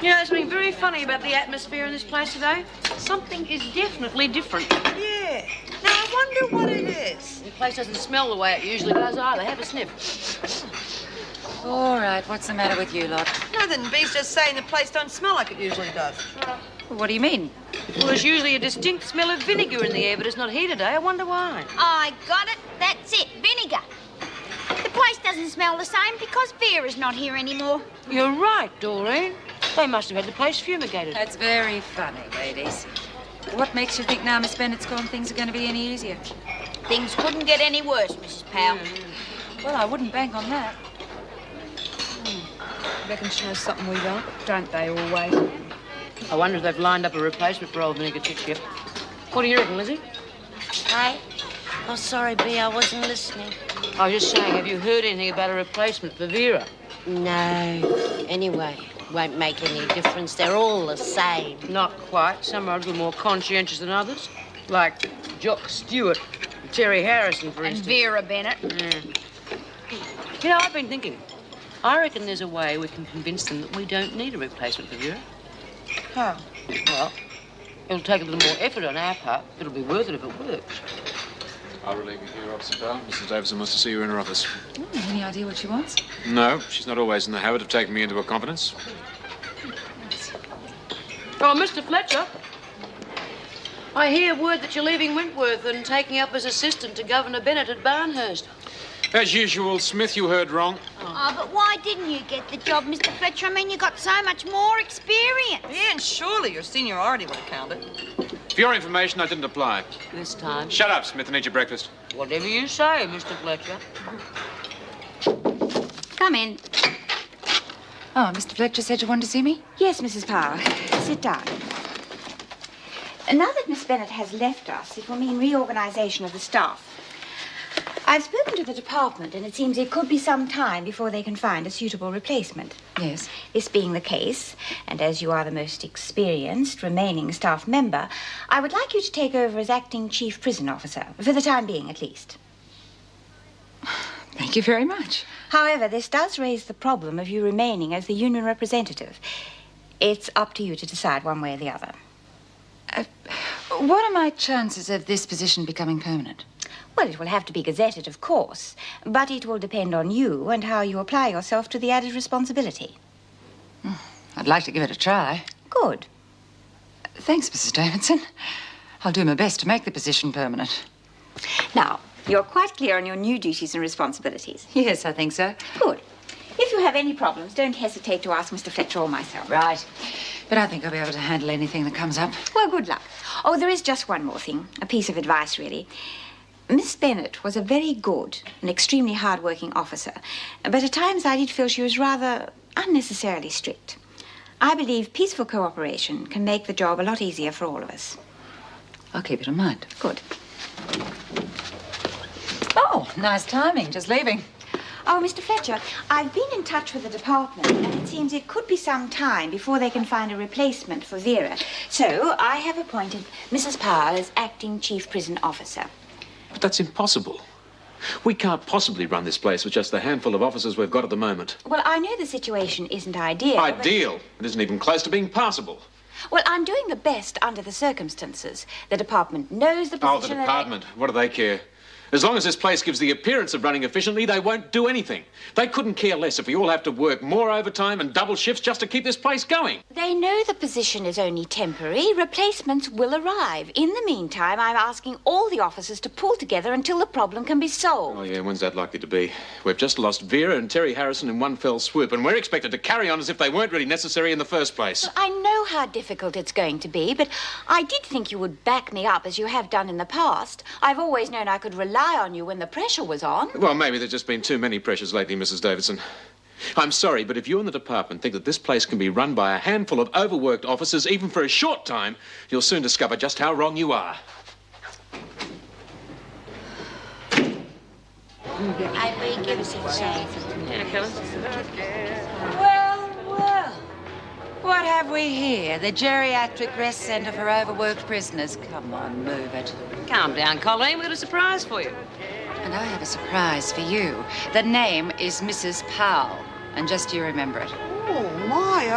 You know, there's something very funny about the atmosphere in this place today. Something is definitely different. Yeah. Now, I wonder what it is. The place doesn't smell the way it usually does either. Have a sniff. All right, what's the matter with you lot? Nothing. Bee's just saying the place don't smell like it usually does. What do you mean? Well, there's usually a distinct smell of vinegar in the air, but it's not here today. I wonder why. I got it. That's it. Vinegar. The place doesn't smell the same because Vera's not here anymore. You're right, Doreen. They must have had the place fumigated. That's very funny, ladies. What makes you think now Miss Bennett's gone things are going to be any easier? Things couldn't get any worse, Mrs. Powell. Well, I wouldn't bank on that. Reckon she knows something we don't they always? I wonder if they've lined up a replacement for old Vinegar Tits yet. What do you reckon, Lizzie? Hey? Oh, sorry, Bea, I wasn't listening. I was just saying, have you heard anything about a replacement for Vera? No. Anyway, won't make any difference. They're all the same. Not quite. Some are a little more conscientious than others. Like Jock Stewart, Terry Harrison, for And instance. Vera Bennett. You know, I've been thinking. I reckon there's a way we can convince them that we don't need a replacement for Vera. How? Well, it'll take a little more effort on our part. It'll be worth it if it works. I'll relieve you here, Officer Powell. Mrs. Davison wants to see you in her office. Any idea what she wants? No, she's not always in the habit of taking me into her confidence. Oh, Mr. Fletcher. I hear word that you're leaving Wentworth and taking up as assistant to Governor Bennett at Barnhurst. As usual, Smith, you heard wrong. Oh, but why didn't you get the job, Mr. Fletcher? I mean, you got so much more experience. Yeah, and surely your seniority would have counted. For your information, I didn't apply. This time. Shut up, Smith, and eat your breakfast. Whatever you say, Mr. Fletcher. Come in. Oh, Mr. Fletcher said you wanted to see me? Yes, Mrs. Powell. Sit down. Now that Miss Bennett has left us, it will mean reorganization of the staff. I've spoken to the department, and it seems it could be some time before they can find a suitable replacement. Yes. This being the case, and as you are the most experienced remaining staff member, I would like you to take over as acting chief prison officer, for the time being at least. Thank you very much. However, this does raise the problem of you remaining as the union representative. It's up to you to decide one way or the other. What are my chances of this position becoming permanent? Well, it will have to be gazetted, of course, but it will depend on you and how you apply yourself to the added responsibility. I'd like to give it a try. Good. Thanks, Mrs. Davidson. I'll do my best to make the position permanent. Now, you're quite clear on your new duties and responsibilities. Yes, I think so. Good. If you have any problems, don't hesitate to ask Mr. Fletcher or myself. Right. But I think I'll be able to handle anything that comes up. Well, good luck. Oh, there is just one more thing. A piece of advice, really. Miss Bennett was a very good and extremely hard-working officer, but at times I did feel she was rather unnecessarily strict. I believe peaceful cooperation can make the job a lot easier for all of us. I'll keep it in mind. Good. Oh, nice timing. Just leaving. Oh, Mr. Fletcher, I've been in touch with the department, and it seems it could be some time before they can find a replacement for Vera. So I have appointed Mrs. Powell as acting chief prison officer. But that's impossible. We can't possibly run this place with just the handful of officers we've got at the moment. Well, I know the situation isn't ideal. Ideal? It isn't even close to being passable. Well, I'm doing the best under the circumstances. The department knows the position. Oh, the department. What do they care? As long as this place gives the appearance of running efficiently, they won't do anything. They couldn't care less if we all have to work more overtime and double shifts just to keep this place going. They know the position is only temporary. Replacements will arrive. In the meantime, I'm asking all the officers to pull together until the problem can be solved. Oh, yeah, when's that likely to be? We've just lost Vera and Terry Harrison in one fell swoop, and we're expected to carry on as if they weren't really necessary in the first place. I know how difficult it's going to be, but I did think you would back me up as you have done in the past. I've always known I could rely on you when the pressure was on. Well, maybe there's just been too many pressures lately, Mrs. Davidson. I'm sorry, but if you and the department think that this place can be run by a handful of overworked officers, even for a short time, you'll soon discover just how wrong you are. I will give us a shave. Well. What have we here? The geriatric rest centre for overworked prisoners. Come on, move it. Calm down, Colleen. We've got a surprise for you. And I have a surprise for you. The name is Mrs. Powell. And just you remember it. Oh, my,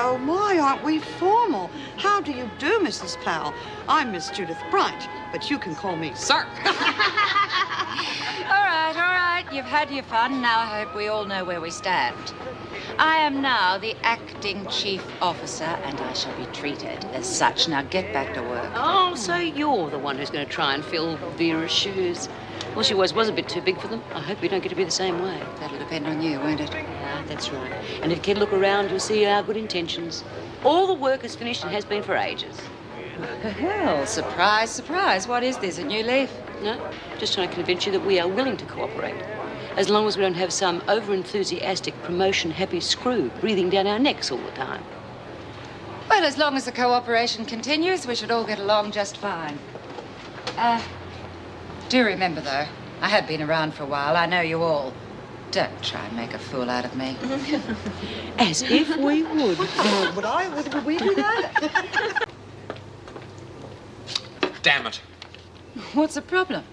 aren't we formal? How do you do, Mrs. Powell? I'm Miss Judith Bright, but you can call me sir. All right. You've had your fun. Now I hope we all know where we stand. I am now the acting chief officer, and I shall be treated as such. Now get back to work. Oh, so you're the one who's going to try and fill Vera's shoes. Well, she was a bit too big for them. I hope you don't get to be the same way. That'll depend on you, won't it? Ah, that's right. And if you can look around, you'll see our good intentions. All the work is finished and has been for ages. Well, surprise, surprise. What is this, a new leaf? No, just trying to convince you that we are willing to cooperate. As long as we don't have some over-enthusiastic, promotion-happy screw breathing down our necks all the time. Well, as long as the cooperation continues, we should all get along just fine. Do remember, though, I have been around for a while. I know you all. Don't try and make a fool out of me. As if we would. Would we do that? Damn it. What's the problem?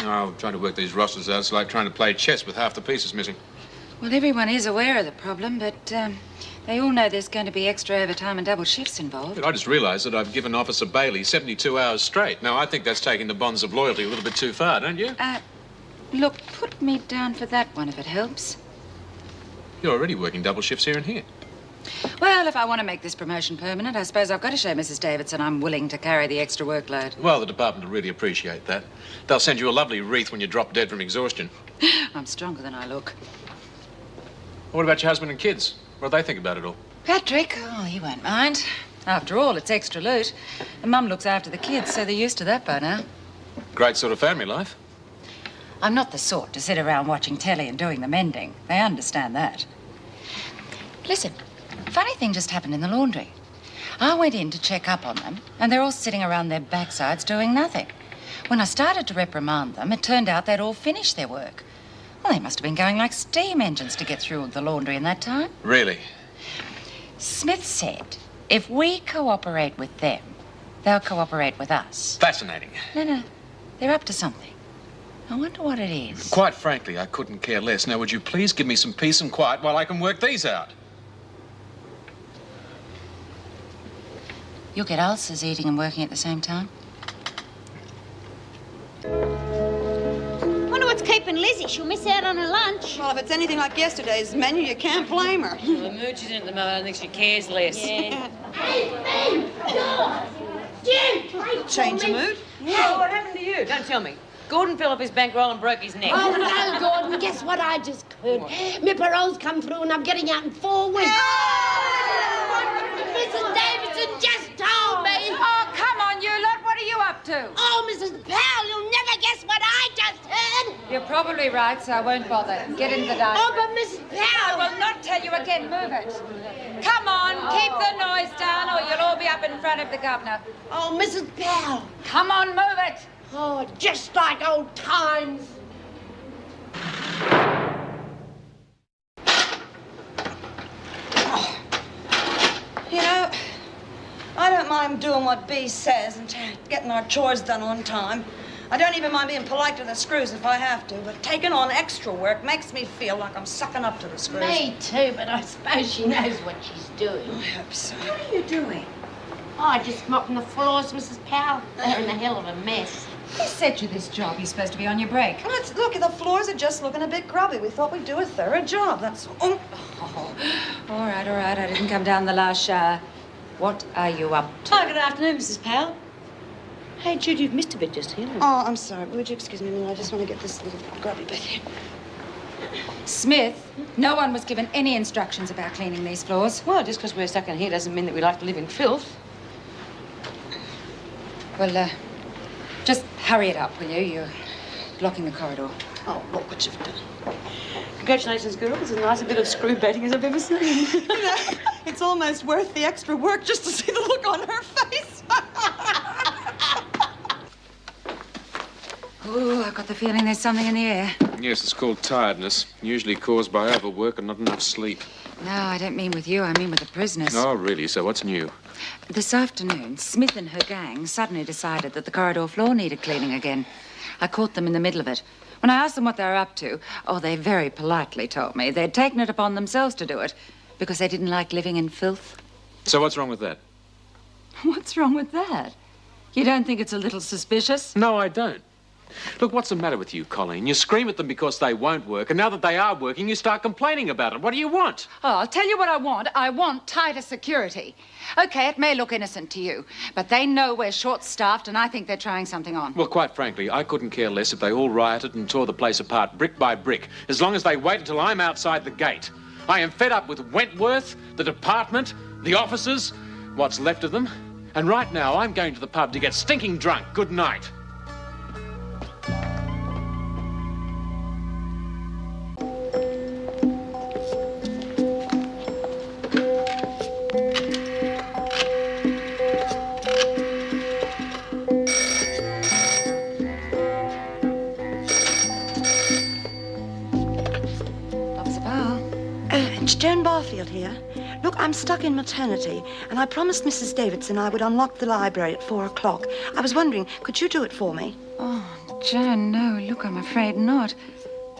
Oh, trying to work these rosters out, it's like trying to play chess with half the pieces missing. Well, everyone is aware of the problem, but they all know there's going to be extra overtime and double shifts involved. But I just realised that I've given Officer Bailey 72 hours straight. Now, I think that's taking the bonds of loyalty a little bit too far, don't you? Look, put me down for that one if it helps. You're already working double shifts here and here. Well, if I want to make this promotion permanent, I suppose I've got to show Mrs. Davidson I'm willing to carry the extra workload. Well, the department will really appreciate that. They'll send you a lovely wreath when you drop dead from exhaustion. I'm stronger than I look. What about your husband and kids? What do they think about it all? Patrick, oh, he won't mind. After all, it's extra loot. And Mum looks after the kids, so they're used to that by now. Great sort of family life. I'm not the sort to sit around watching telly and doing the mending. They understand that. Listen, funny thing just happened in the laundry. I went in to check up on them, and they're all sitting around their backsides doing nothing. When I started to reprimand them, it turned out they'd all finished their work. Well, they must have been going like steam engines to get through the laundry in that time. Really? Smith said, if we cooperate with them, they'll cooperate with us. Fascinating. No, they're up to something. I wonder what it is. Quite frankly, I couldn't care less. Now, would you please give me some peace and quiet while I can work these out? You'll get ulcers eating and working at the same time. Wonder what's keeping Lizzie. She'll miss out on her lunch. Well, if it's anything like yesterday's menu, you can't blame her. Well, the mood she's in at the moment, I think she cares less. Hey, Jim! Change the mood? Oh, what happened to you? Don't tell me. Gordon fell off his bankroll and broke his neck. Oh, no, Gordon, guess what I just heard? My parole's come through and I'm getting out in 4 weeks. Mrs. Davidson just told me. Oh, come on, you lot. What are you up to? Oh, Mrs. Powell, you'll never guess what I just heard. You're probably right, so I won't bother. Get into the dining Oh, room. but Mrs. I Powell. will not tell you again. Move it. Come on, keep the noise down or you'll all be up in front of the governor. Oh, Mrs. Powell. Come on, move it. Oh, just like old times. You know, I don't mind doing what B says and getting our chores done on time. I don't even mind being polite to the screws if I have to, but taking on extra work makes me feel like I'm sucking up to the screws. Me too, but I suppose she knows what she's doing. I hope so. What are you doing? Oh, just mopping the floors, Mrs. Powell. They're in a hell of a mess. Who set you this job? You're supposed to be on your break. Look, the floors are just looking a bit grubby. We thought we'd do a thorough job, that's all. Oh, all right. I didn't come down the last shower. What are you up to? Oh, good afternoon, Mrs. Powell. Hey, Jude, you've missed a bit just here. Oh, I'm sorry. Would you excuse me a minute? I just want to get this little grubby bit here. Smith, no one was given any instructions about cleaning these floors. Well, just because we're stuck in here doesn't mean that we like to live in filth. Well, just hurry it up, will you? You're blocking the corridor. Oh, look what you've done. Congratulations, girls. It's as nice a bit of screw batting as I've ever seen. You know, it's almost worth the extra work just to see the look on her face. Oh, I've got the feeling there's something in the air. Yes, it's called tiredness, usually caused by overwork and not enough sleep. No, I don't mean with you. I mean with the prisoners. Oh, really? So what's new? This afternoon, Smith and her gang suddenly decided that the corridor floor needed cleaning again. I caught them in the middle of it. When I asked them what they were up to, they very politely told me they'd taken it upon themselves to do it because they didn't like living in filth. So what's wrong with that? What's wrong with that? You don't think it's a little suspicious? No, I don't. Look, what's the matter with you, Colleen? You scream at them because they won't work, and now that they are working, you start complaining about it. What do you want? Oh, I'll tell you what I want. I want tighter security. Okay, it may look innocent to you, but they know we're short-staffed, and I think they're trying something on. Well, quite frankly, I couldn't care less if they all rioted and tore the place apart brick by brick, as long as they wait until I'm outside the gate. I am fed up with Wentworth, the department, the officers, what's left of them. And right now, I'm going to the pub to get stinking drunk. Good night. Officer Powell. It's Joan Barfield here. Look, I'm stuck in maternity, and I promised Mrs. Davidson I would unlock the library at 4 o'clock. I was wondering, could you do it for me? Oh, Joan, no, look, I'm afraid not.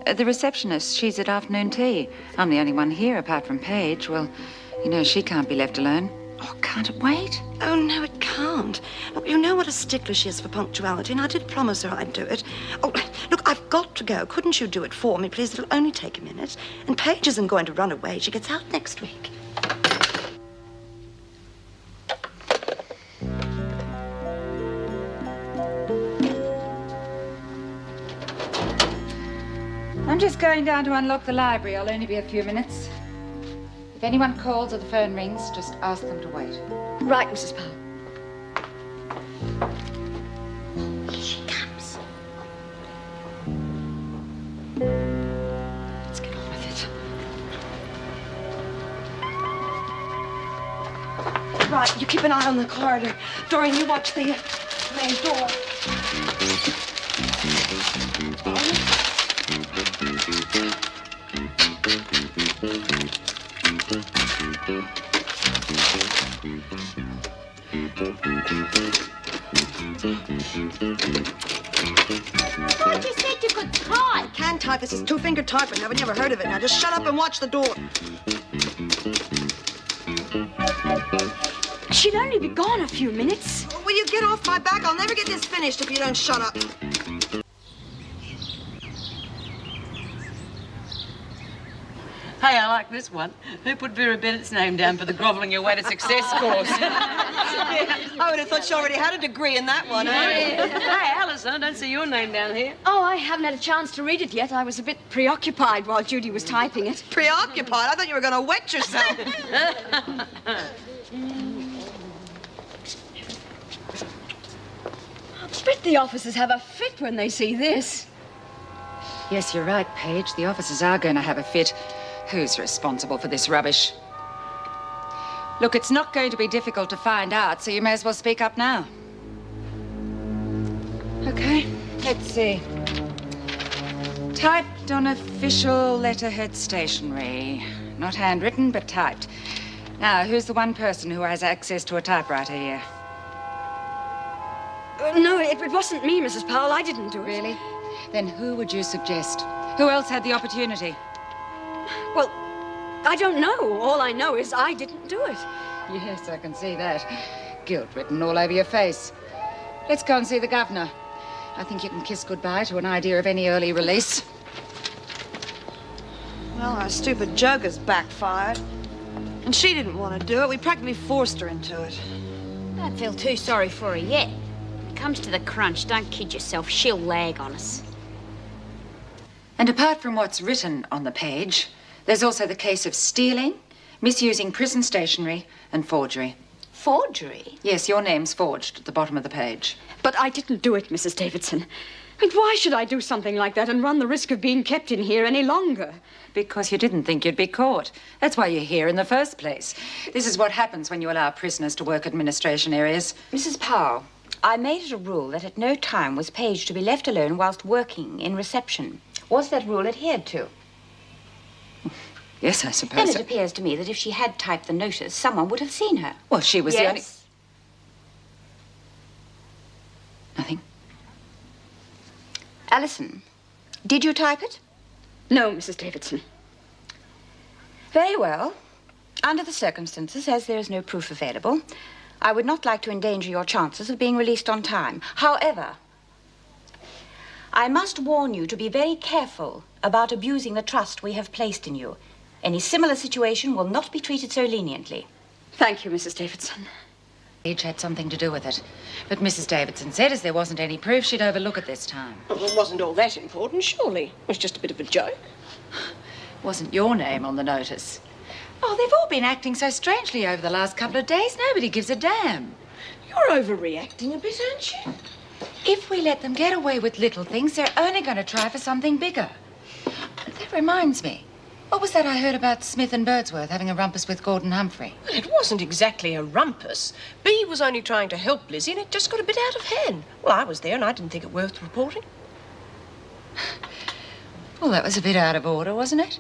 The receptionist, she's at afternoon tea. I'm the only one here apart from Paige. Well, you know, she can't be left alone. Oh, can't it wait? Oh, no, it can't. Look, you know what a stickler she is for punctuality, and I did promise her I'd do it. Oh, look, I've got to go. Couldn't you do it for me, please? It'll only take a minute. And Paige isn't going to run away. She gets out next week. I'm just going down to unlock the library. I'll only be a few minutes. If anyone calls or the phone rings, just ask them to wait. Right, Mrs. Powell. Here she comes. Let's get on with it. Right, you keep an eye on the corridor. Doreen, you watch the main door. I thought you said you could type. Can type. This is two-finger typing. Haven't you ever heard of it? Now just shut up and watch the door. She'll only be gone a few minutes. Will you get off my back? I'll never get this finished if you don't shut up. Hey, I like this one. Who put Vera Bennett's name down for the grovelling your way to success course? I would have thought she already had a degree in that one. Hey, Alison, I don't see your name down here. Oh, I haven't had a chance to read it yet. I was a bit preoccupied while Judy was typing it. Preoccupied? I thought you were going to wet yourself. I bet the officers have a fit when they see this. Yes, you're right, Paige. The officers are going to have a fit. Who's responsible for this rubbish? Look, it's not going to be difficult to find out, so you may as well speak up now. Okay, let's see. Typed on official letterhead stationery. Not handwritten, but typed. Now, who's the one person who has access to a typewriter here? No, it wasn't me, Mrs. Powell. I didn't do it. Really? Then who would you suggest? Who else had the opportunity? Well, I don't know. All I know is I didn't do it. Yes, I can see that. Guilt written all over your face. Let's go and see the governor. I think you can kiss goodbye to an idea of any early release. Well, our stupid joke has backfired. And she didn't want to do it. We practically forced her into it. Don't feel too sorry for her yet. When it comes to the crunch, don't kid yourself. She'll lag on us. And apart from what's written on the page, there's also the case of stealing, misusing prison stationery, and forgery. Forgery? Yes, your name's forged at the bottom of the page. But I didn't do it, Mrs. Davidson. And why should I do something like that and run the risk of being kept in here any longer? Because you didn't think you'd be caught. That's why you're here in the first place. This is what happens when you allow prisoners to work administration areas. Mrs. Powell, I made it a rule that at no time was Paige to be left alone whilst working in reception. Was that rule adhered to? Yes, I Then suppose. it appears to me that if she had typed the notice, someone would have seen her. Well, she was the only... Nothing. Alison, did you type it? No, Mrs. Davidson. Very well. Under the circumstances, as there is no proof available, I would not like to endanger your chances of being released on time. However, I must warn you to be very careful about abusing the trust we have placed in you. Any similar situation will not be treated so leniently. Thank you, Mrs. Davidson. Each had something to do with it. But Mrs. Davidson said as there wasn't any proof, she'd overlook it this time. Well, it wasn't all that important, surely. It was just a bit of a joke. Wasn't your name on the notice? Oh, they've all been acting so strangely over the last couple of days. Nobody gives a damn. You're overreacting a bit, aren't you? If we let them get away with little things, they're only going to try for something bigger. That reminds me. What was that I heard about Smith and Birdsworth having a rumpus with Gordon Humphrey? Well, it wasn't exactly a rumpus. Bea was only trying to help Lizzie, and it just got a bit out of hand. Well, I was there, and I didn't think it worth reporting. Well, that was a bit out of order, wasn't it?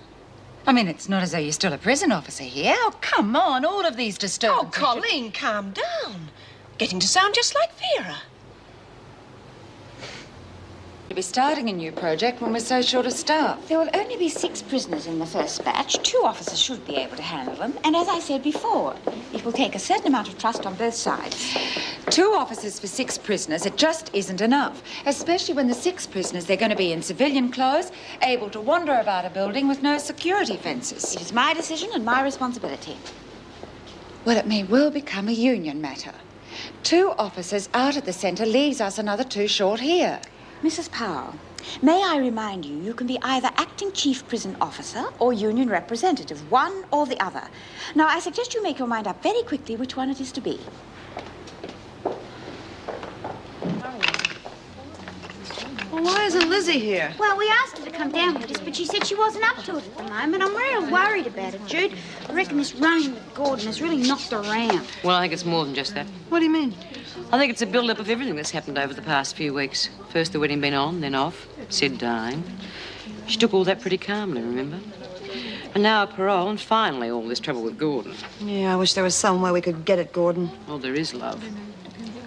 I mean, it's not as though you're still a prison officer here. Oh, come on, all of these disturbances. Oh, Colleen, calm down. Getting to sound just like Vera. You'll be starting a new project when we're so short of staff. There will only be 6 prisoners in the first batch. 2 officers should be able to handle them. And as I said before, it will take a certain amount of trust on both sides. 2 officers for 6 prisoners, it just isn't enough. Especially when the 6 prisoners, they're going to be in civilian clothes, able to wander about a building with no security fences. It is my decision and my responsibility. Well, it may well become a union matter. 2 officers out at the centre leaves us another 2 short here. Mrs. Powell, may I remind you, you can be either acting chief prison officer or union representative, one or the other. Now, I suggest you make your mind up very quickly which one it is to be. Well, why isn't Lizzie here? Well, we asked her to come down with us, but she said she wasn't up to it at the moment. I'm real worried about it, Jude. I reckon this running with Gordon has really knocked her around. Well, I think it's more than just that. What do you mean? I think it's a build-up of everything that's happened over the past few weeks. First the wedding been on, then off. Sid dying. She took all that pretty calmly, remember? And now a parole, and finally all this trouble with Gordon. Yeah, I wish there was some way we could get at Gordon. Oh, there is, love.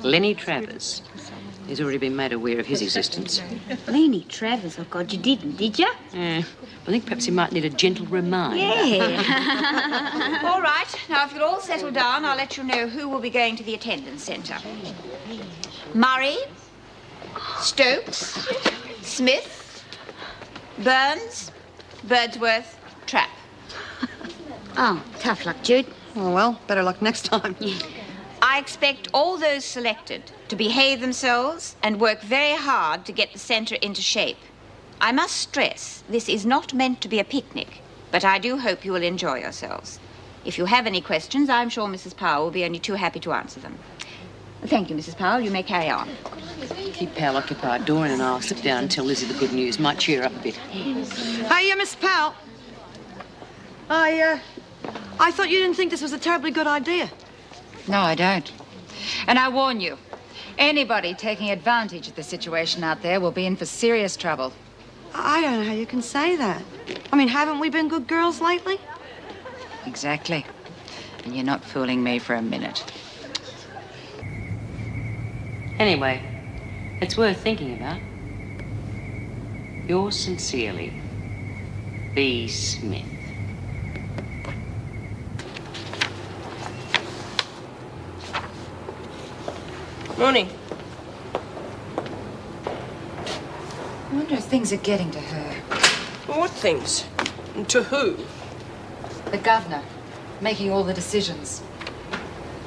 Lenny Travers. He's already been made aware of his existence. Lenny Travers, oh God, you didn't, did you? Yeah. I think perhaps he might need a gentle reminder. Yeah. All right. Now, if you'll all settle down, I'll let you know who will be going to the attendance centre. Murray, Stokes, Smith, Burns, Birdsworth, Trapp. Oh, tough luck, Jude. Oh, well, better luck next time. I expect all those selected to behave themselves and work very hard to get the centre into shape. I must stress, this is not meant to be a picnic, but I do hope you will enjoy yourselves. If you have any questions, I'm sure Mrs. Powell will be only too happy to answer them. Thank you, Mrs. Powell. You may carry on. Keep Pal occupied. Doreen and I'll slip down and tell Lizzie the good news. Might cheer her up a bit. Hey, Miss Powell. I thought you didn't think this was a terribly good idea. No, I don't. And I warn you, anybody taking advantage of the situation out there will be in for serious trouble. I don't know how you can say that. I mean, haven't we been good girls lately? Exactly. And you're not fooling me for a minute. Anyway, it's worth thinking about. Yours sincerely, B. Smith. Morning. I wonder if things are getting to her. What things? And to who? The governor, making all the decisions.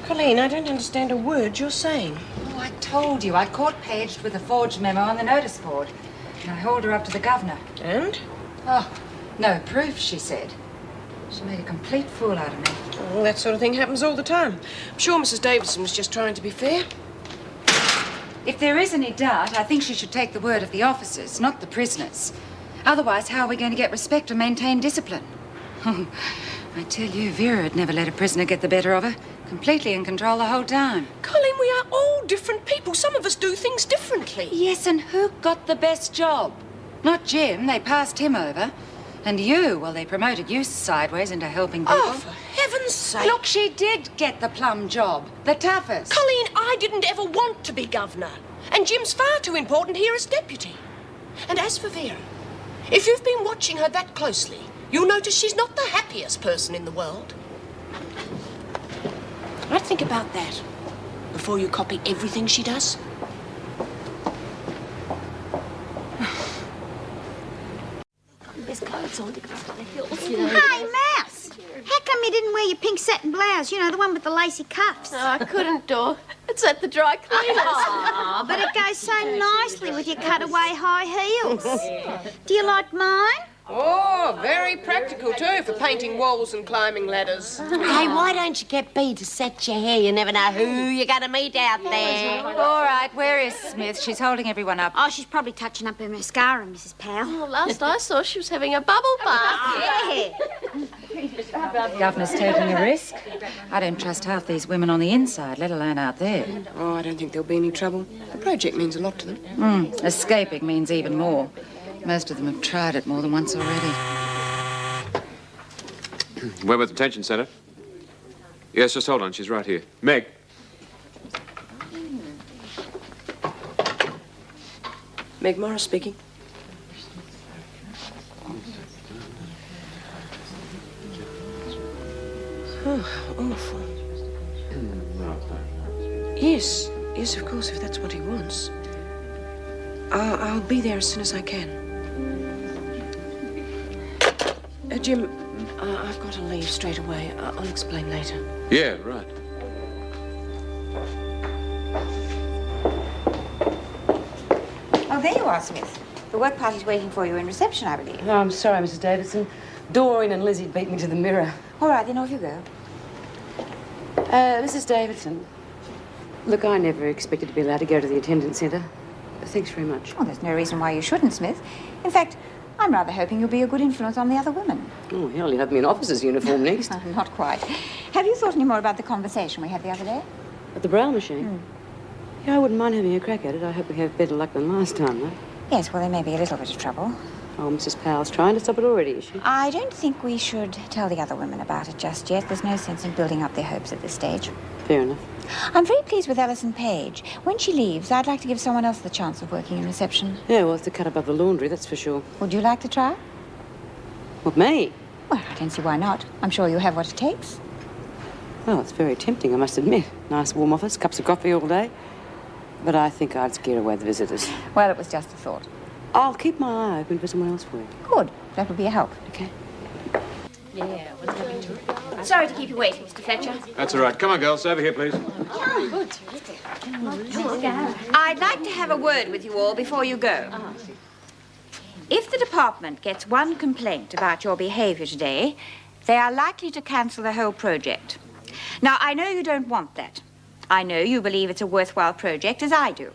Colleen, I don't understand a word you're saying. Oh, I told you. I caught Paige with a forged memo on the notice board. And I hauled her up to the governor. And? Oh, no proof, she said. She made a complete fool out of me. Well, that sort of thing happens all the time. I'm sure Mrs. Davidson was just trying to be fair. If there is any doubt, I think she should take the word of the officers, not the prisoners. Otherwise, how are we going to get respect and maintain discipline? I tell you, Vera had never let a prisoner get the better of her. Completely in control the whole time. Colleen, we are all different people. Some of us do things differently. Yes, and who got the best job? Not Jim. They passed him over. And you, well, they promoted you sideways into helping people. Oh, for heaven's sake. Look, she did get the plum job. The toughest. Colleen, I didn't ever want to be governor. And Jim's far too important here as deputy. And as for Vera, if you've been watching her that closely, you'll notice she's not the happiest person in the world. Right, think about that before you copy everything she does. Best clothes on to go to the hills, you know. Hey, Mouse! How come you didn't wear your pink satin blouse? You know, the one with the lacy cuffs. No, I couldn't, Dor. It's at the dry cleaners. Oh, but it goes so nicely with your cutaway high heels. Do you like mine? Oh, very practical too for painting walls and climbing ladders. Hey, why don't you get Bea to set your hair? You never know who you're going to meet out there. All right, where is Smith? She's holding everyone up. Oh, she's probably touching up her mascara, Mrs. Powell. Well, last I saw, she was having a bubble bath. Yeah. Governor's taking a risk. I don't trust half these women on the inside, let alone out there. Oh, I don't think there'll be any trouble. The project means a lot to them. Escaping means even more. Most of them have tried it more than once already. Wentworth Detention Centre. Yes, just hold on. She's right here. Meg. Meg Morris speaking. Oh, how awful. Yes, of course, if that's what he wants. I'll be there as soon as I can. Jim, I've got to leave straight away. I'll explain later. Yeah, right. Oh, there you are, Smith. The work party's waiting for you in reception, I believe. Oh, I'm sorry, Mrs. Davidson. Doreen and Lizzie beat me to the mirror. All right, then off you go. Mrs. Davidson. Look, I never expected to be allowed to go to the attendance centre. Thanks very much. Well, there's no reason why you shouldn't, Smith. In fact, I'm rather hoping you'll be a good influence on the other women. Oh, hell, you'll have me in officer's uniform next. Not quite. Have you thought any more about the conversation we had the other day? At the brow machine? Yeah, I wouldn't mind having a crack at it. I hope we have better luck than last time, though. Yes, well, there may be a little bit of trouble. Oh, Mrs. Powell's trying to stop it already, is she? I don't think we should tell the other women about it just yet. There's no sense in building up their hopes at this stage. Fair enough. I'm very pleased with Ellison Page. When she leaves, I'd like to give someone else the chance of working in reception. Yeah, well, it's the cut above the laundry, that's for sure. Would you like to try? What, me? Well, I don't see why not. I'm sure you have what it takes. Well, it's very tempting, I must admit. Nice warm office, cups of coffee all day. But I think I'd scare away the visitors. Well, it was just a thought. I'll keep my eye open for someone else for you. Good. That would be a help. Okay. Sorry to keep you waiting, Mr. Fletcher. That's all right. Come on, girls. Over here, please. I'd like to have a word with you all before you go. If the department gets one complaint about your behavior today, they are likely to cancel the whole project. Now, I know you don't want that. I know you believe it's a worthwhile project, as I do.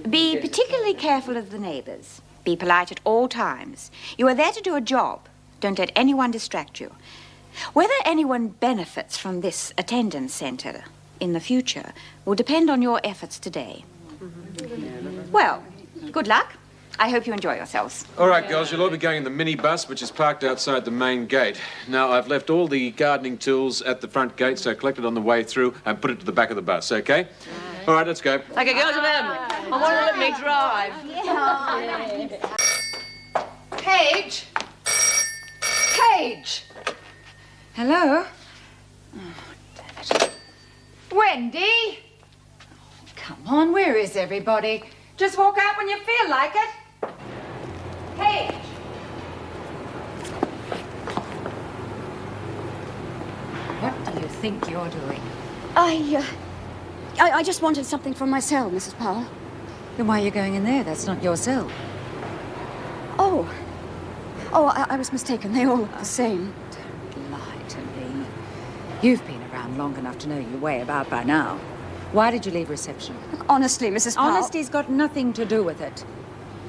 Be particularly careful of the neighbors. Be polite at all times. You are there to do a job. Don't let anyone distract you. Whether anyone benefits from this attendance centre in the future will depend on your efforts today. Well, good luck. I hope you enjoy yourselves. All right, girls, you'll all be going in the minibus, which is parked outside the main gate. Now, I've left all the gardening tools at the front gate, so collect it on the way through and put it to the back of the bus, okay? All right, let's go. Okay, girls, I want to let me drive. Paige! Paige! Hello? Oh, damn it. Wendy! Oh, come on, where is everybody? Just walk out when you feel like it. Paige! What do you think you're doing? I just wanted something from my cell, Mrs. Powell. Then why are you going in there? That's not your cell. Oh, I was mistaken. They all look the same. Don't lie to me. You've been around long enough to know your way about by now. Why did you leave reception? Honestly, Mrs. Powell... Honesty's got nothing to do with it.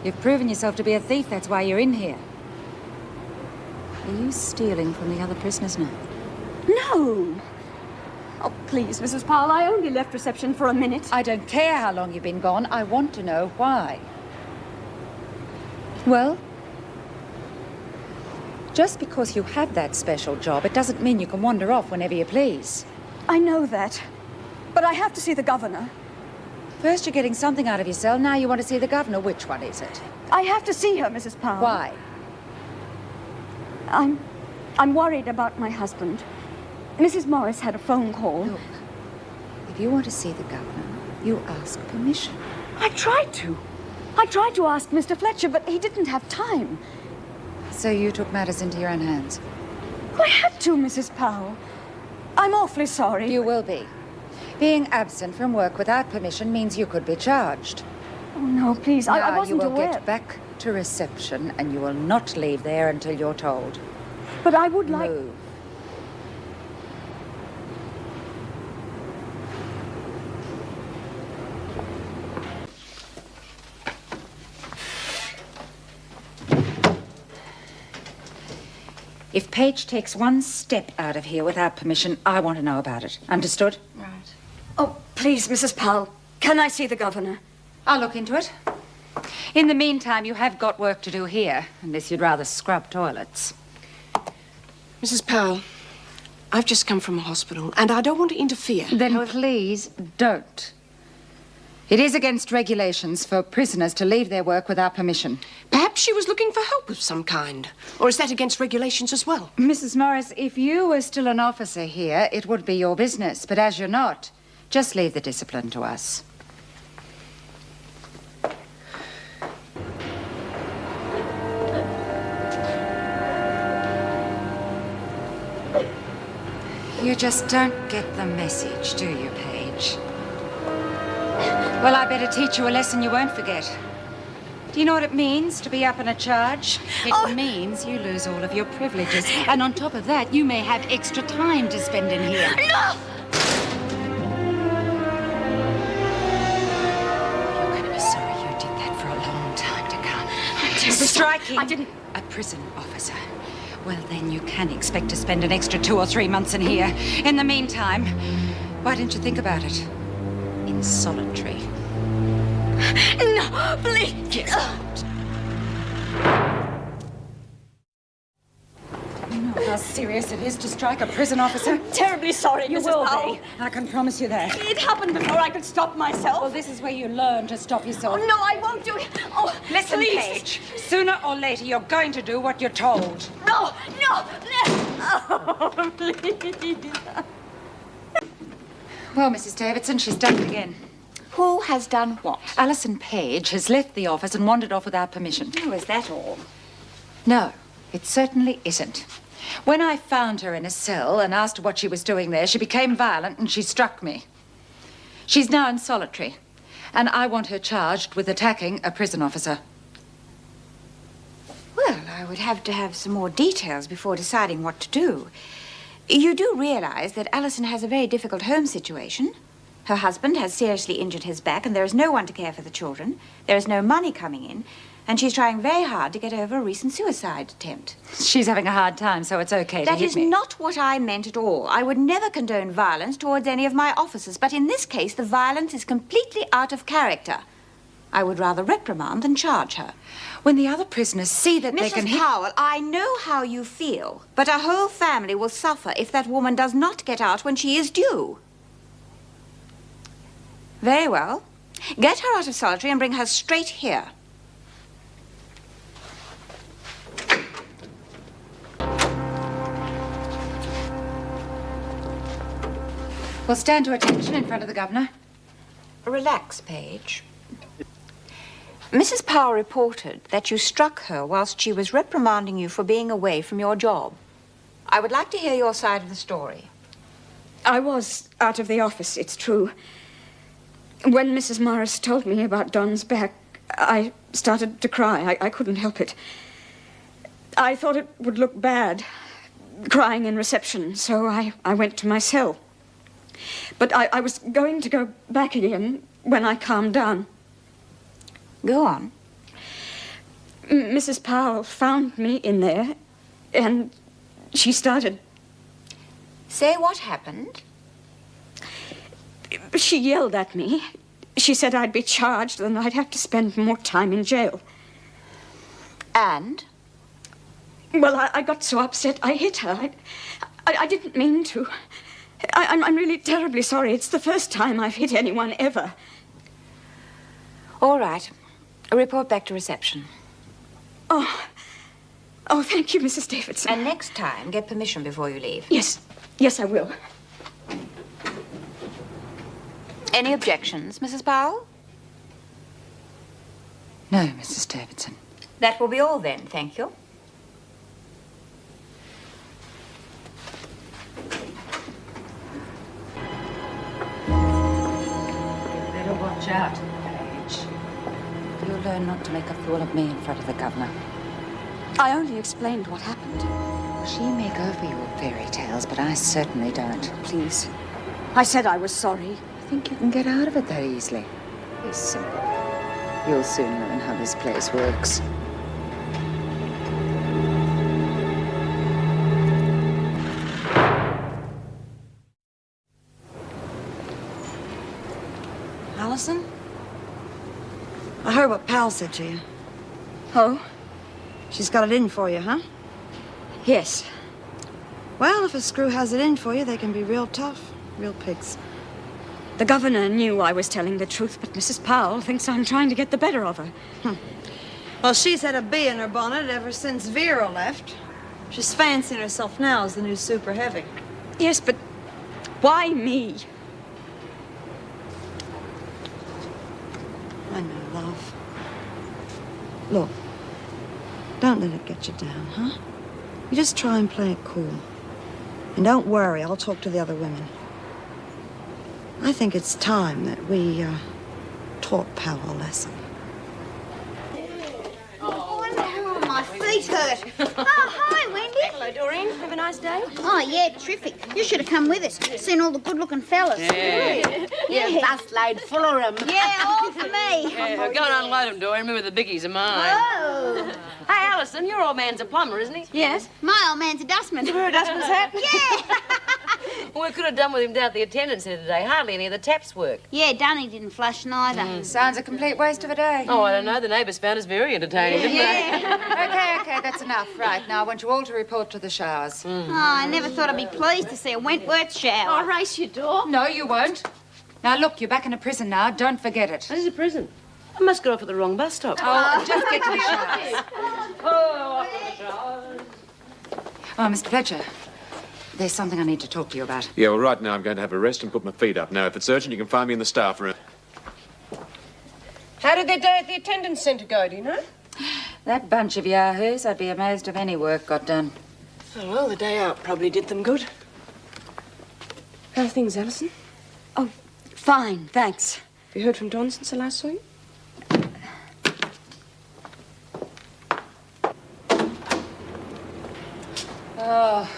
You've proven yourself to be a thief, that's why you're in here. Are you stealing from the other prisoners now? No. Oh, please, Mrs. Powell, I only left reception for a minute. I don't care how long you've been gone. I want to know why. Well, just because you have that special job, it doesn't mean you can wander off whenever you please. I know that. But I have to see the governor. First you're getting something out of your cell, now you want to see the governor. Which one is it? I have to see her, Mrs. Powell. Why? I'm worried about my husband. Mrs. Morris had a phone call. Look, if you want to see the governor, you ask permission. I tried to. I tried to ask Mr. Fletcher, but he didn't have time. So you took matters into your own hands? I had to, Mrs. Powell. I'm awfully sorry. You will be. Being absent from work without permission means you could be charged. Oh, no, please. I wasn't you will aware. get back to reception and you will not leave there until you're told. But I would like... Move. If Paige takes one step out of here without permission, I want to know about it. Understood? Right. Oh, please, Mrs. Powell. Can I see the governor? I'll look into it. In the meantime, you have got work to do here, unless you'd rather scrub toilets. Mrs. Powell, I've just come from a hospital, and I don't want to interfere. Then please don't. It is against regulations for prisoners to leave their work without permission. Perhaps she was looking for help of some kind. Or is that against regulations as well? Mrs. Morris, if you were still an officer here, it would be your business. But as you're not, just leave the discipline to us. You just don't get the message, do you, Paige? Well, I better teach you a lesson you won't forget. Do you know what it means to be up on a charge? It means you lose all of your privileges. And on top of that, you may have extra time to spend in here. No! You're going to be sorry you did that for a long time to come. Striking I didn't... a prison officer. Well, then you can expect to spend an extra 2 or 3 months in here. In the meantime, why didn't you think about it? In solitary. No, please. Get out. You know how serious it is to strike a prison officer? Terribly sorry, You Mrs. will Powell. be. I can promise you that. It happened before I could stop myself. Well, this is where you learn to stop yourself. Oh, no, I won't do it. Oh, Listen, please. Paige. Sooner or later, you're going to do what you're told. No, no, oh, please. Well, Mrs. Davidson, she's done it again. Who has done what? Alison Page has left the office and wandered off without permission. Oh, is that all? No, it certainly isn't. When I found her in a cell and asked her what she was doing there, she became violent and she struck me. She's now in solitary, and I want her charged with attacking a prison officer. Well, I would have to have some more details before deciding what to do. You do realize that Alison has a very difficult home situation. Her husband has seriously injured his back, and there is no one to care for the children. There is no money coming in, and she's trying very hard to get over a recent suicide attempt. She's having a hard time, so it's okay to That hit is me. not what I meant at all. I would never condone violence towards any of my officers, but in this case, the violence is completely out of character. I would rather reprimand than charge her. When the other prisoners see that they can Mrs. hit... Powell, I know how you feel, but a whole family will suffer if that woman does not get out when she is due. Very well. Get her out of solitary and bring her straight here. We'll stand to attention in front of the governor. Relax, Paige. Mrs. Powell reported that you struck her whilst she was reprimanding you for being away from your job. I would like to hear your side of the story. I was out of the office, it's true. When Mrs. Morris told me about Don's back, I started to cry. I couldn't help it. I thought it would look bad, crying in reception, so I went to my cell. But I was going to go back again when I calmed down. Go on. Mrs. Powell found me in there, and she started... Say what happened. She yelled at me. She said I'd be charged and I'd have to spend more time in jail. And? Well, I got so upset I hit her. I didn't mean to. I'm really terribly sorry. It's the first time I've hit anyone ever. All right. Report back to reception. Oh, thank you, Mrs. Davidson. And next time, get permission before you leave. Yes, Yes, I will. Any objections, Mrs. Powell? No, Mrs. Davidson. That will be all then, thank you. Better watch out, Paige. You'll learn not to make a fool of me in front of the governor. I only explained what happened. She may go for your fairy tales, but I certainly don't. Please. I said I was sorry. I think you can get out of it that easily. It's simple. You'll soon learn how this place works. Allison? I heard what Powell said to you. Oh? She's got it in for you, huh? Yes. Well, if a screw has it in for you, they can be real tough. Real pigs. The governor knew I was telling the truth, but Mrs. Powell thinks I'm trying to get the better of her. Well, she's had a bee in her bonnet ever since Vera left. She's fancying herself now as the new super heavy. Yes, but why me? I know, love. Look, don't let it get you down, huh? You just try and play it cool. And don't worry, I'll talk to the other women. I think it's time that we taught Powell a lesson. Oh, my feet hurt. Oh, hi, Wendy. Hello, Doreen. Have a nice day. Oh, yeah, terrific. You should have come with us. Seen all the good-looking fellas. Yeah, busload full of them. Yeah, all for me. Yeah, go and unload them, Doreen. Remember the biggies are mine. Oh. Hey, Alison, your old man's a plumber, isn't he? Yes. My old man's a dustman. You wear a dustman's hat? Yeah. Well, we could have done with him down at the attendance centre today. Hardly any of the taps work. Yeah, Dunny didn't flush neither. Sounds a complete waste of a day. Oh, I don't know. The neighbours found us very entertaining, didn't they? Okay, that's enough. Right, now I want you all to report to the showers. Oh, I never thought I'd be pleased to see a Wentworth shower. I'll race your door. No, you won't. Now, look, you're back in a prison now. Don't forget it. This is a prison. I must get off at the wrong bus stop. Oh, just get to the showers. Oh, Mr. Fletcher, there's something I need to talk to you about. Yeah, well, right now I'm going to have a rest and put my feet up. Now, if it's urgent, you can find me in the staff room. How did their day at the attendance centre go, do you know? That bunch of yahoos, I'd be amazed if any work got done. Oh, well, the day out probably did them good. How are things, Alison? Oh, fine, thanks. Have you heard from Don since I last saw you? Oh,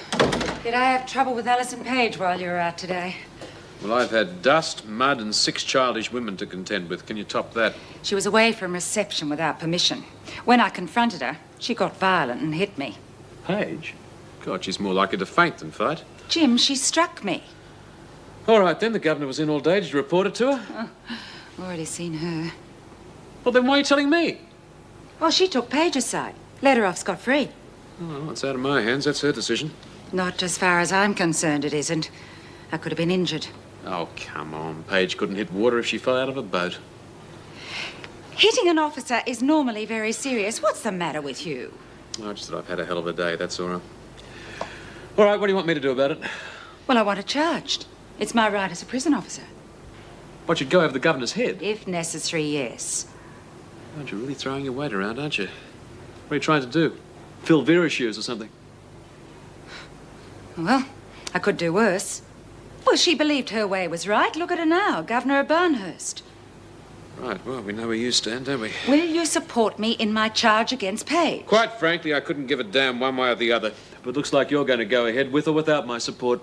did I have trouble with Alison Page while you were out today? Well, I've had dust, mud, and 6 childish women to contend with. Can you top that? She was away from reception without permission. When I confronted her, she got violent and hit me. Page? God, she's more likely to faint than fight. Jim, she struck me. All right, then. The governor was in all day. Did you report it to her? Oh, already seen her. Well, then why are you telling me? Well, she took Page's side. Let her off scot-free. Oh, well, it's out of my hands. That's her decision. Not as far as I'm concerned, it isn't. I could have been injured. Oh, come on. Paige couldn't hit water if she fell out of a boat. Hitting an officer is normally very serious. What's the matter with you? Oh, just that I've had a hell of a day, that's all right. All right, what do you want me to do about it? Well, I want her charged. It's my right as a prison officer. What, you'd go over the governor's head? If necessary, yes. God, you're really throwing your weight around, aren't you? What are you trying to do? Fill Vera's shoes or something? Well, I could do worse. Well, she believed her way was right. Look at her now, Governor of Barnhurst. Right, well, we know where you stand, don't we? Will you support me in my charge against Page? Quite frankly, I couldn't give a damn one way or the other. But it looks like you're going to go ahead with or without my support.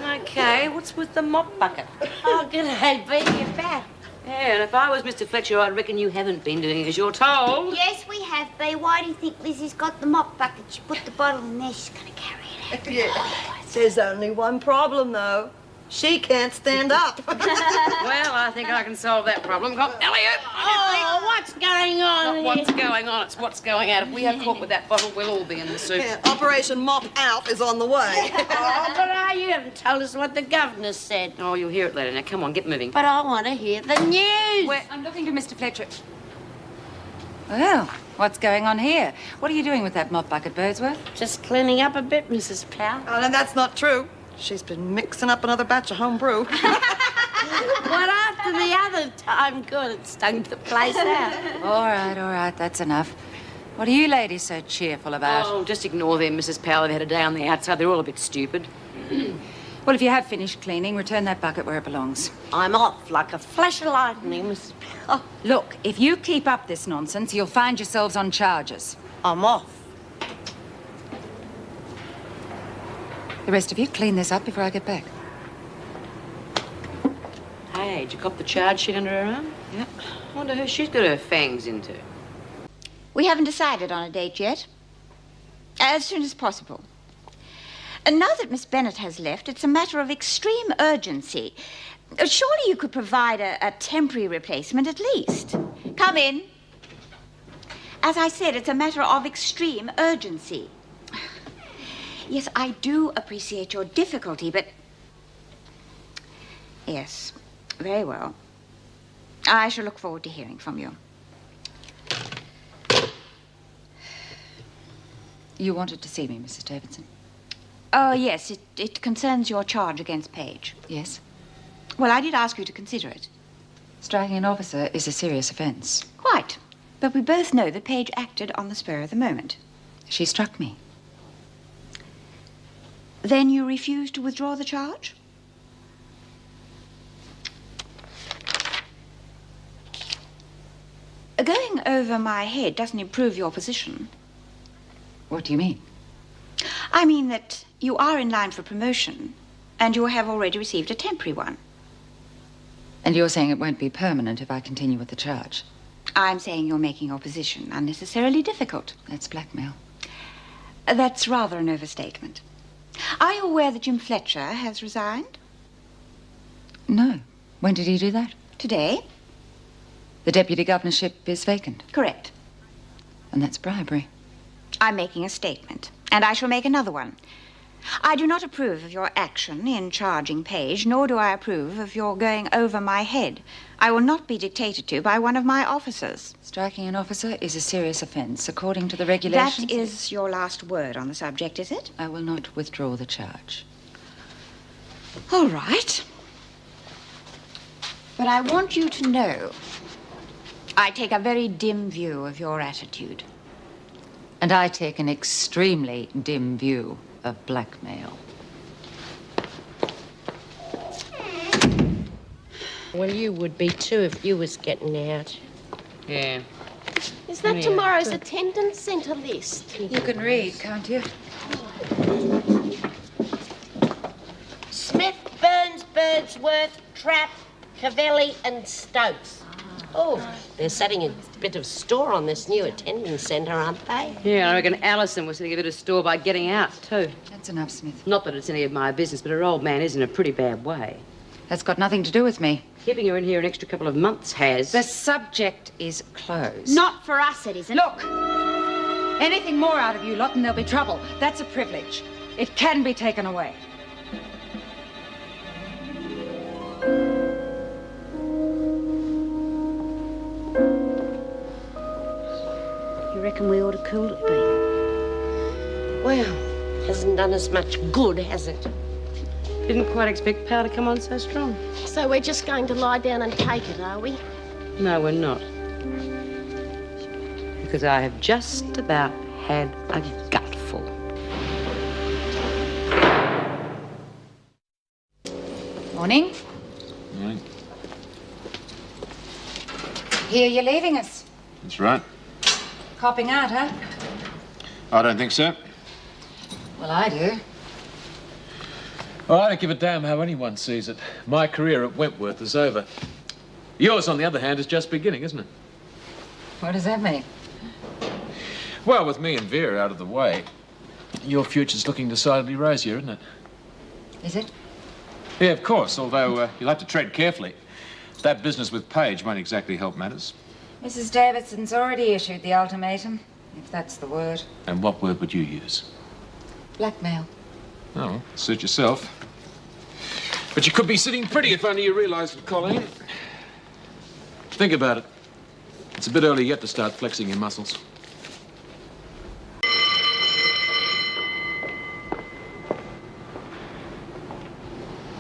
Okay, what's with the mop bucket? Oh, g'day, Bee, you're back. Yeah, and if I was Mr. Fletcher, I'd reckon you haven't been doing as you're told. Yes, we have, Bee. Why do you think Lizzie's got the mop bucket? She put the bottle in there. She's going to carry it out. Yeah. There's only one problem, though. She can't stand up. Well, I think I can solve that problem. Come, Elliot! Oh, what's going on Not what's going on, it's what's going out. If we are caught with that bottle, we'll all be in the soup. Yeah, Operation Mop Out is on the way. Oh, but you haven't told us what the governor said. Oh, you'll hear it later. Now, come on, get moving. But I want to hear the news. I'm looking to Mr. Fletcher. Well, what's going on here? What are you doing with that mop bucket, Birdsworth? Just cleaning up a bit, Mrs. Powell. Oh, no, that's not true. She's been mixing up another batch of home brew. One after the other time. Good, it stunk the place out. All right, that's enough. What are you ladies so cheerful about? Oh, just ignore them, Mrs. Powell. They've had a day on the outside. They're all a bit stupid. Well, if you have finished cleaning, return that bucket where it belongs. I'm off like a flash of lightning, Mrs. Powell. Look, if you keep up this nonsense, you'll find yourselves on charges. I'm off. The rest of you, clean this up before I get back. Hey, did you cop the charge sheet under her arm? Yep. I wonder who she's got her fangs into. We haven't decided on a date yet. As soon as possible. And now that Miss Bennett has left, it's a matter of extreme urgency. Surely you could provide a temporary replacement at least. Come in. As I said, it's a matter of extreme urgency. Yes, I do appreciate your difficulty, but... Yes, very well. I shall look forward to hearing from you. You wanted to see me, Mrs. Davidson? Oh, yes, it concerns your charge against Page. Yes. Well, I did ask you to consider it. Striking an officer is a serious offence. Quite. But we both know that Page acted on the spur of the moment. She struck me. Then you refuse to withdraw the charge? Going over my head doesn't improve your position. What do you mean? I mean that you are in line for promotion, and you have already received a temporary one. And you're saying it won't be permanent if I continue with the charge? I'm saying you're making your position unnecessarily difficult. That's blackmail. That's rather an overstatement. Are you aware that Jim Fletcher has resigned? No. When did he do that? Today. The deputy governorship is vacant. Correct. And that's bribery. I'm making a statement, and I shall make another one. I do not approve of your action in charging Page, nor do I approve of your going over my head. I will not be dictated to by one of my officers. Striking an officer is a serious offence, according to the regulations. That is your last word on the subject, is it? I will not withdraw the charge. All right. But I want you to know I take a very dim view of your attitude. And I take an extremely dim view of blackmail. Well, you would be too if you was getting out. Yeah. Is that tomorrow's attendance centre list? You can read, can't you? Smith, Burns, Birdsworth, Trapp, Cavelli and Stokes. Oh, they're setting a bit of store on this new attendance centre, aren't they? Yeah, I reckon Alison was setting a bit of store by getting out, too. That's enough, Smith. Not that it's any of my business, but her old man is in a pretty bad way. That's got nothing to do with me. Keeping her in here an extra couple of months has. The subject is closed. Not for us, it isn't. Look! Anything more out of you lot and there'll be trouble. That's a privilege. It can be taken away. You reckon we ought to cool it, Bea? Well, hasn't done us much good, has it? Didn't quite expect Powell to come on so strong. So we're just going to lie down and take it, are we? No, we're not. Because I have just about had a gutful. Morning. Morning. Here you're leaving us. That's right. Copping out, huh? I don't think so. Well, I do. Oh, I don't give a damn how anyone sees it. My career at Wentworth is over. Yours, on the other hand, is just beginning, isn't it? What does that mean? Well, with me and Vera out of the way, your future's looking decidedly rosier, isn't it? Is it? Yeah, of course, although you'll have to tread carefully. That business with Page won't exactly help matters. Mrs. Davidson's already issued the ultimatum, if that's the word. And what word would you use? Blackmail. Oh, suit yourself. But you could be sitting pretty if only you realised it, Colleen. Think about it. It's a bit early yet to start flexing your muscles.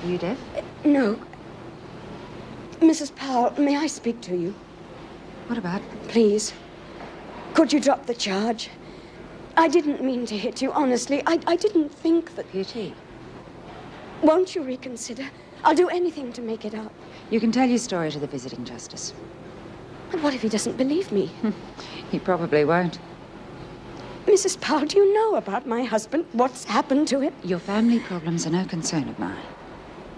Are you deaf? No. Mrs. Powell, may I speak to you? What about? Please. Could you drop the charge? I didn't mean to hit you, honestly. I didn't think that... Pity. Won't you reconsider? I'll do anything to make it up. You can tell your story to the visiting justice. But what if he doesn't believe me? He probably won't. Mrs. Powell, do you know about my husband? What's happened to him? Your family problems are no concern of mine.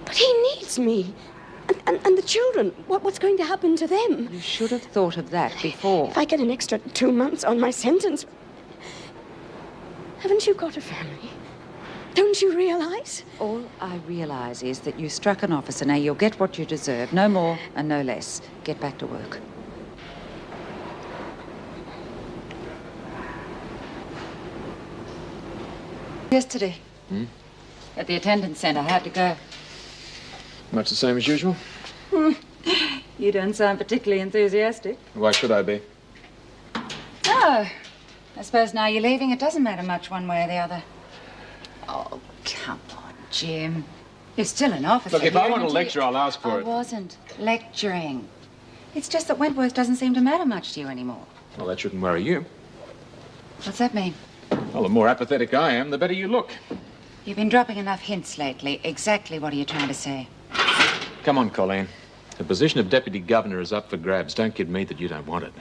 But he needs me. And the children, what's going to happen to them? You should have thought of that before. If I get an extra 2 months on my sentence... Haven't you got a family? Don't you realize? All I realize is that you struck an officer. Now you'll get what you deserve. No more and no less. Get back to work. Yesterday. At the attendance centre. How'd it go? Much the same as usual. You don't sound particularly enthusiastic. Why should I be? Oh, I suppose now you're leaving, it doesn't matter much one way or the other. Oh, come on, Jim. You're still an officer. Look, if I want a lecture, I'll ask for it. I wasn't lecturing. It's just that Wentworth doesn't seem to matter much to you anymore. Well, that shouldn't worry you. What's that mean? Well, the more apathetic I am, the better you look. You've been dropping enough hints lately. Exactly what are you trying to say? Come on, Colleen. The position of Deputy Governor is up for grabs. Don't kid me that you don't want it.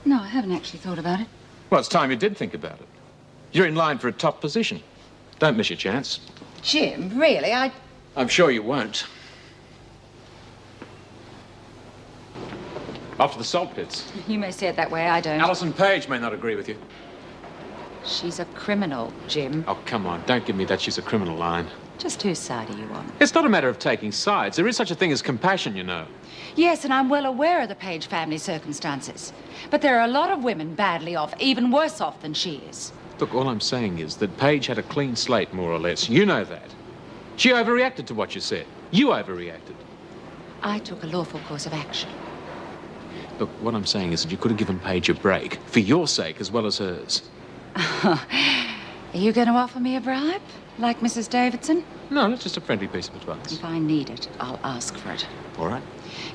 No, I haven't actually thought about it. Well, it's time you did think about it. You're in line for a top position. Don't miss your chance. Jim, really, I'm sure you won't. Off to the salt pits. You may say it that way, I don't. Alison Page may not agree with you. She's a criminal, Jim. Oh, come on. Don't give me that she's a criminal line. Just whose side are you on? It's not a matter of taking sides. There is such a thing as compassion, you know. Yes, and I'm well aware of the Page family's circumstances. But there are a lot of women badly off, even worse off than she is. Look, all I'm saying is that Page had a clean slate, more or less. You know that. She overreacted to what you said. You overreacted. I took a lawful course of action. Look, what I'm saying is that you could have given Page a break, for your sake as well as hers. Are you going to offer me a bribe, like Mrs. Davidson? No, it's just a friendly piece of advice. If I need it, I'll ask for it. All right.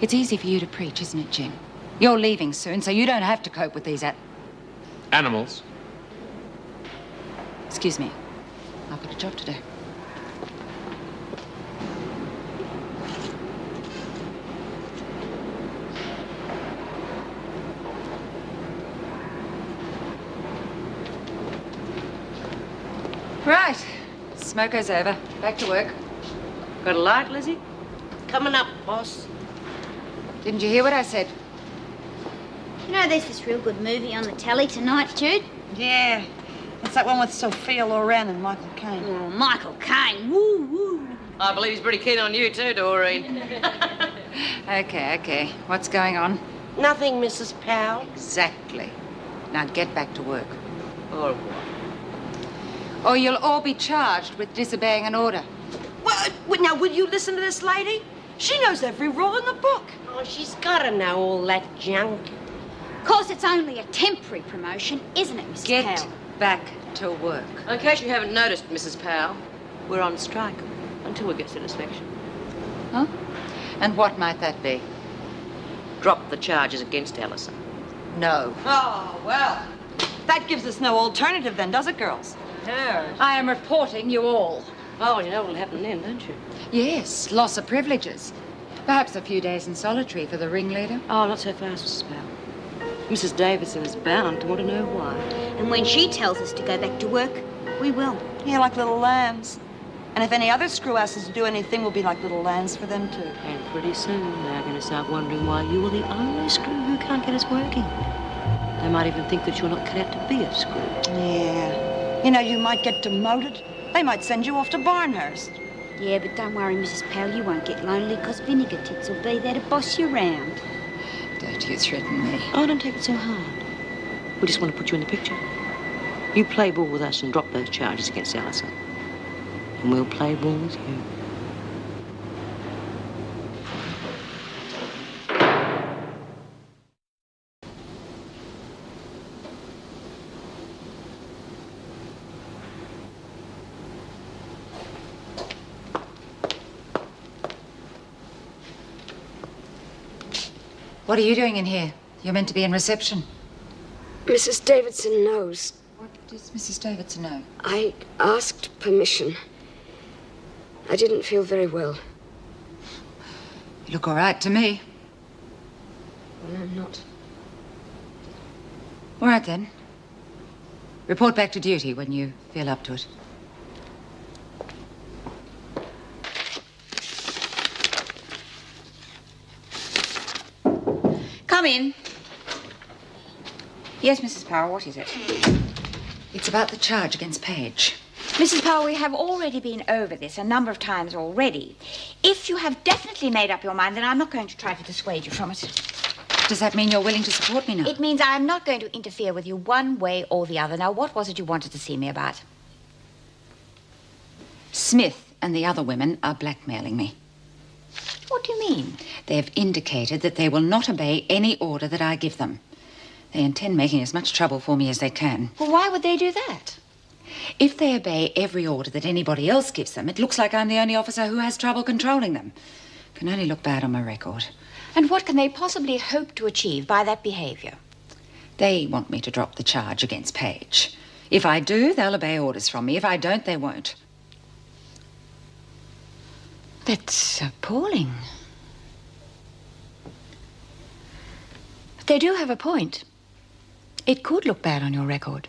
It's easy for you to preach, isn't it, Jim? You're leaving soon, so you don't have to cope with these animals. Excuse me. I've got a job to do. Right. Smoker's over. Back to work. Got a light, Lizzie? Coming up, boss. Didn't you hear what I said? You know, there's this real good movie on the telly tonight, Jude. Yeah. It's that one with Sophia Loren and Michael Caine. Oh, Michael Caine. Woo, woo. I believe he's pretty keen on you too, Doreen. Okay. What's going on? Nothing, Mrs. Powell. Exactly. Now get back to work. Or what? Or you'll all be charged with disobeying an order. Well, now, will you listen to this lady? She knows every rule in the book. Oh, she's got to know all that junk. Of course, it's only a temporary promotion, isn't it, Mrs. Get Powell? back to work. In case you haven't noticed, Mrs. Powell, we're on strike until we get satisfaction. Huh? And what might that be? Drop the charges against Allison. No. Oh, well. That gives us no alternative then, does it, girls? No. I am reporting you all. Oh, you know what'll happen then, don't you? Yes, loss of privileges. Perhaps a few days in solitary for the ringleader. Oh, not so fast, Mrs. Powell. Mrs. Davidson is bound to want to know why. And when she tells us to go back to work, we will. Yeah, like little lambs. And if any other screw asses do anything, we'll be like little lambs for them, too. And pretty soon they're going to start wondering why you are the only screw who can't get us working. They might even think that you're not cut out to be a screw. Yeah. You know, you might get demoted. They might send you off to Barnhurst. Yeah, but don't worry, Mrs. Powell, you won't get lonely, because Vinegar Tits will be there to boss you round. Don't you threaten me. Oh, don't take it so hard. We just want to put you in the picture. You play ball with us and drop those charges against Allison. And we'll play ball with you. What are you doing in here? You're meant to be in reception. Mrs. Davidson knows. What does Mrs. Davidson know? I asked permission. I didn't feel very well. You look all right to me. Well, I'm not. All right, then. Report back to duty when you feel up to it. Come in. Yes, Mrs. Powell, what is it? It's about the charge against Paige. Mrs. Powell, we have already been over this a number of times already. If you have definitely made up your mind, then I'm not going to try to dissuade you from it. Does that mean you're willing to support me now? It means I'm not going to interfere with you one way or the other. Now, what was it you wanted to see me about? Smith and the other women are blackmailing me. What do you mean? They've indicated that they will not obey any order that I give them. They intend making as much trouble for me as they can. Well, why would they do that? If they obey every order that anybody else gives them, it looks like I'm the only officer who has trouble controlling them. Can only look bad on my record. And what can they possibly hope to achieve by that behavior? They want me to drop the charge against Paige. If I do, they'll obey orders from me. If I don't, they won't. That's appalling. But they do have a point. It could look bad on your record.